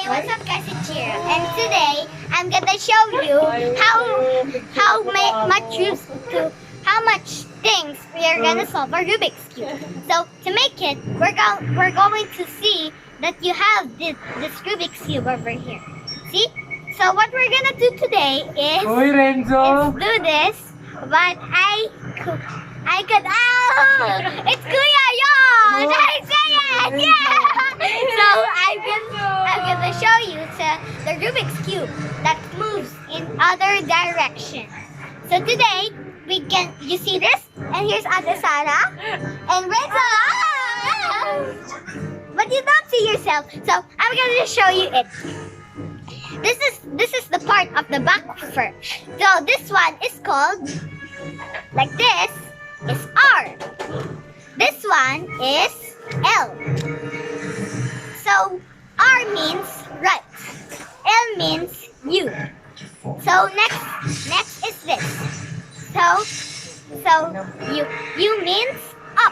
Hey, what's up guys, it's Chira, and today I'm gonna show you how much things we are gonna solve a Rubik's Cube. So to make it, we're going to see that you have this Rubik's Cube over here. See? So what we're gonna do today is do this, but I could it's Kuya Yon! I say it! Yeah! So I'm gonna show you the Rubik's Cube that moves in other direction. So today you see this, and here's Ate Sarah and Renzo. But you don't see yourself, so I'm gonna show you it. This is the part of the back first. So this one is called like this is R. This one is L. So R means right. L means U. So next is this. So U means up.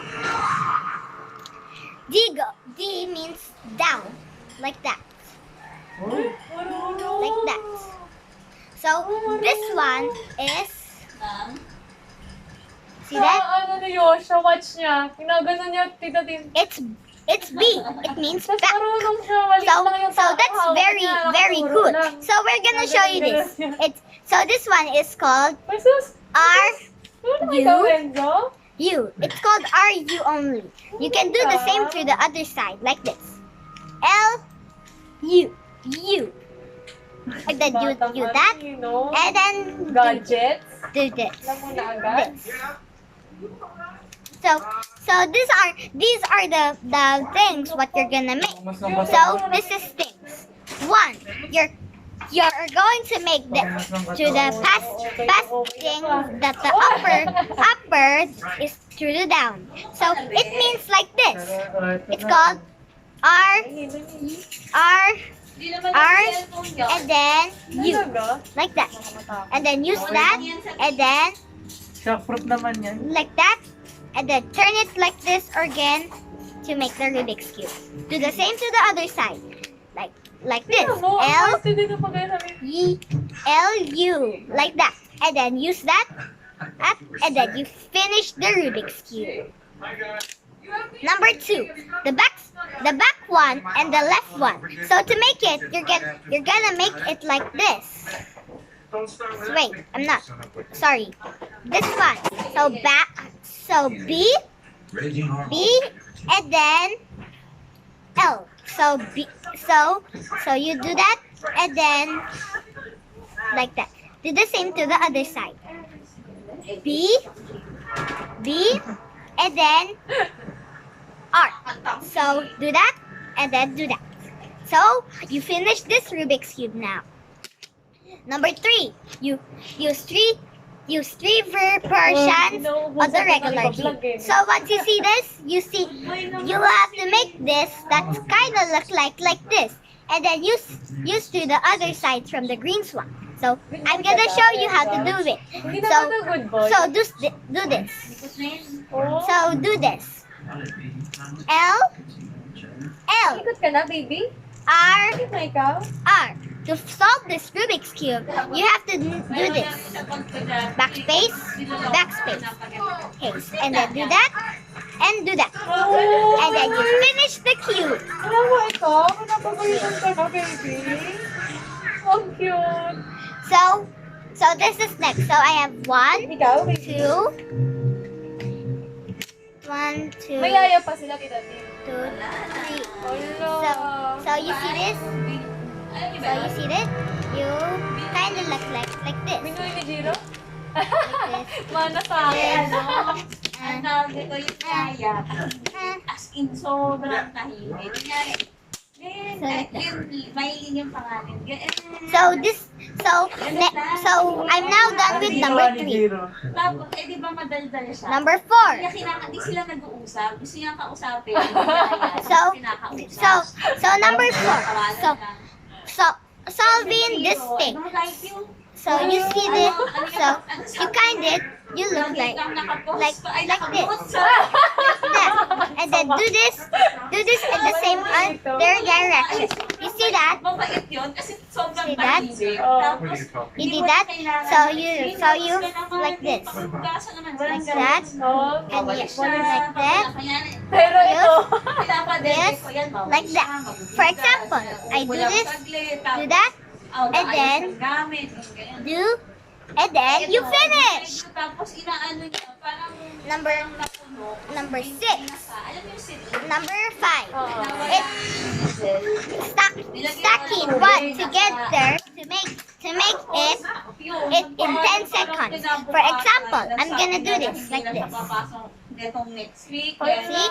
D means down, like that. Like that. So this one is, see that? Ano na yun? Siya watch niya. Ginagano niya, tita tin. It's B. It means back. Marunong siya. Mali lang yung So that's very good. So we're gonna show you this. So this one is called R U. It's called R U only. You can do the same to the other side, like this. L U U. And then you that, and then gadgets. do this. Alam mo na agad. This. So these are the things what you're gonna make. So this is things. One, you're going to make to the past thing that the upper is through the down. So it means like this. It's called R, and then U, like that. And then use that, and then Shockproof naman yan. like that, and then turn it like this again to make the Rubik's Cube. Do the same to the other side, like this. L U, like that, and then use that, and then you finish the Rubik's Cube. Number 2, the back one and the left one. So to make it, you're gonna make it like this. Wait, I'm not. Sorry. This one. So B, and then L. So you do that, and then like that. Do the same to the other side. B, and then R. So do that, and then do that. So you finish this Rubik's Cube now. Number 3, you use three versions of the regular cube. So once you see this, you have to make this that kind of look like this, and then use to the other side from the green one. So I'm gonna show you how to do it. So do this. So do this. L. Ikot ka na, baby? R. Ikot na ikaw? R. To solve this Rubik's Cube, you have to do this. Backspace. Okay, and then do that, and do that. And then you finish the cube. Alam mo ito? Napapagalitan ka na, baby. Ang cute. So this is next. So I have 1, Ikaw, baby. 2. 1, 2, May yaya pa sila, tita tin. 2, 3. Hello. So you see this? You kind of look like this. Minuwi ni Jiro? Like this. Mana sa akin. Ang tawag dito yung kaya, as in sobrang tahimik. Kunyari, mahiling yung pangalan. So I'm now done with number 3. Tapos, di ba madaldal siya? Number 4. Kaya di sila nag-uusap. Gusto niya kausapin. So number 4. So solving this thing. So you see this. So you you look like this. Like that. And then do this in the same other direction. You see that? Mabait yun kasi sobrang See that? tahimik. Oh. Tapos, You did that? So you like this. Like that. Oh, And you like that. pero ito, Yes, like that. For example, I do this, do that, and then do, and then you finish. Tapos inaano niya, parang Number 6. alam mo yung sit Number 5. Oo. It's stacking one together to make it in 10 seconds. For example, I'm gonna do this like this. Netong next week, See?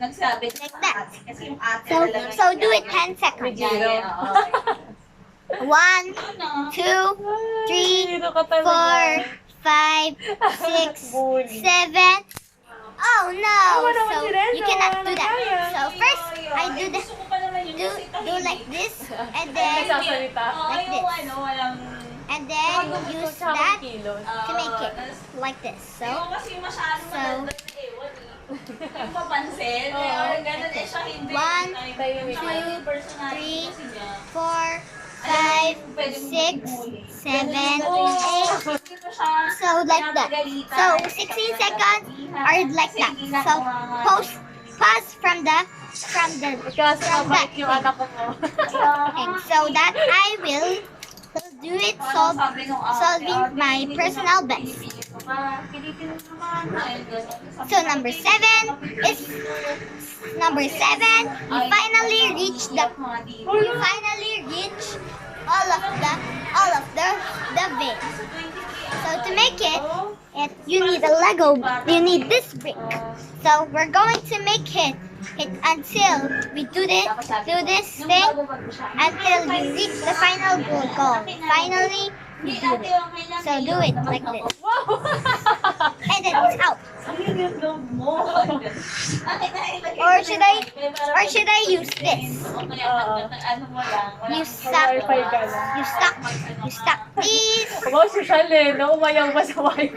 nagsabi Like that. kasi yung ate So do it 10 seconds. 1, 2, 3, 4, 5, 6, 7. dito ka talaga. Oh no! naman So si Reno, you cannot do that. kaya. So first I do the do like this, and then Nagsasalita. like this. And then use that Kilos. to make it like this. So kasi masyado So, maganda na ewan eh. Yung papansin, ganun eh siya hindi. 1, 2, 3, 4, 5, 6, 7, 8. So like that. So 16 seconds are like that. So pause from the Kasi mabait yung anak ko mo. thing, so that I will do it solving my personal best. So number 7 is you finally reach all of the veins. So to make it you need a Lego. You need this brick. So we're going to make it until we do this thing until we reach the final goal. Finally, we do it. So do it like this, and then it's out. Or should I use this? You stuck these. Aba, social eh, no? Umayaw ba sa wifi?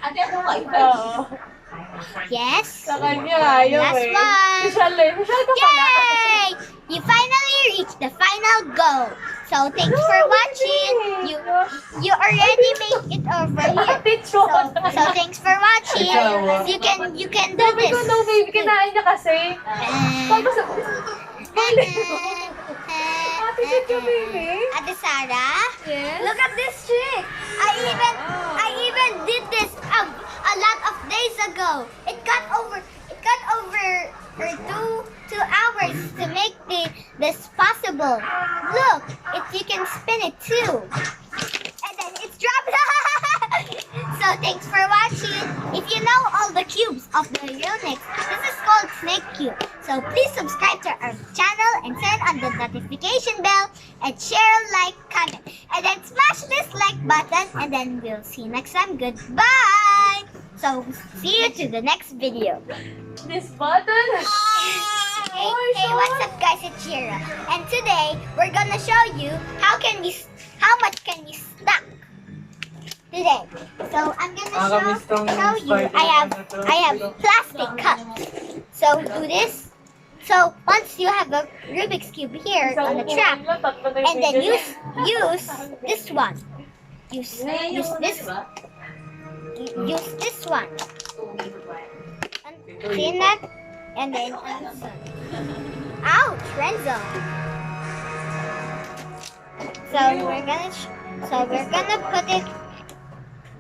Ate, ano ba? Oo. Yes. Sa kanya, ayaw Last eh. one. Social eh. Social ka pala. Yay! You finally reached the final goal. So thanks for watching. You already made it over here. So thanks for watching. You can do Sabi this. ko, no baby, kinain niya kasi. Tapos, ate, sit ka baby. Ate Sarah, look at this trick. I even did this a lot of days ago. It got over 2 hours to make this possible. Look, you can spin it too. And then it's dropped. So thanks for watching. If you know all the cubes of the Unix, this is called Snake Cube. So please subscribe to our channel and turn on the notification bell and share, like, comment. And then smash this like button, and then we'll see you next time. Goodbye. So see you to the next video. This button. Hey, what's up guys, it's Shira. And today we're gonna show you how much can we stack today. So I'm gonna show you. I have plastic cups. So do this. So once you have a Rubik's Cube here on the trap, and then use this one. Use this one. See that? And then ouch, Renzo. So we're gonna put it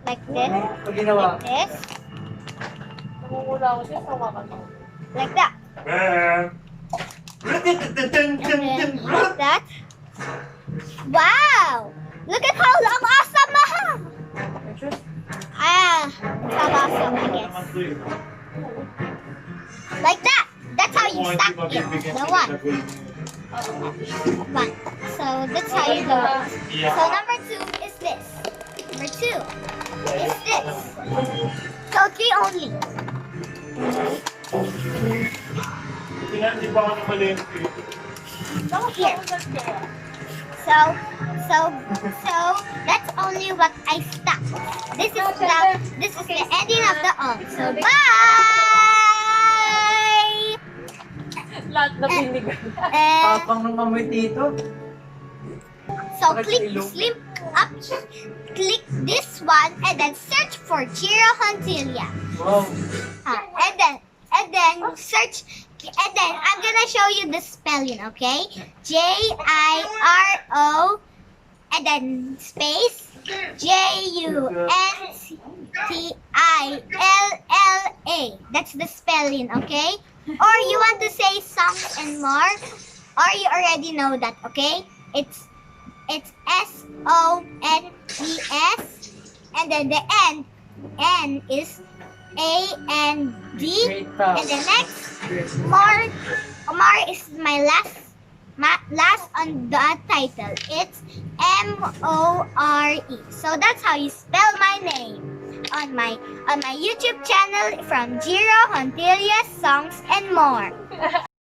like this, Pag ginawa. Namumula ako siya, sawa ka na. like that, and then like that. Wow! Look at how long awesome! Awesome, I guess. Like that. That's how you stack it. The one. So that's how you do it. So number 2 is this. Number 2 is this. So 3 only. Here. So that's only what I stack. This is the ending of the all. So bye. lahat na pinigan. And Tapang ng amoy dito. so Bakit click ilong? sleep up, click this one, and then search for Jiro Hontilia. Wow. And then search, and then I'm gonna show you the spelling, okay? Jiro, and then space Juntilla. That's the spelling, okay? Or you want to say songs and more, or you already know that, okay? It's SONES, and then the N is AND, Great and top. the next more is my last on the title. It's MORE. So that's how you spell my name on my YouTube channel from Jiro Hontilia Songs and More.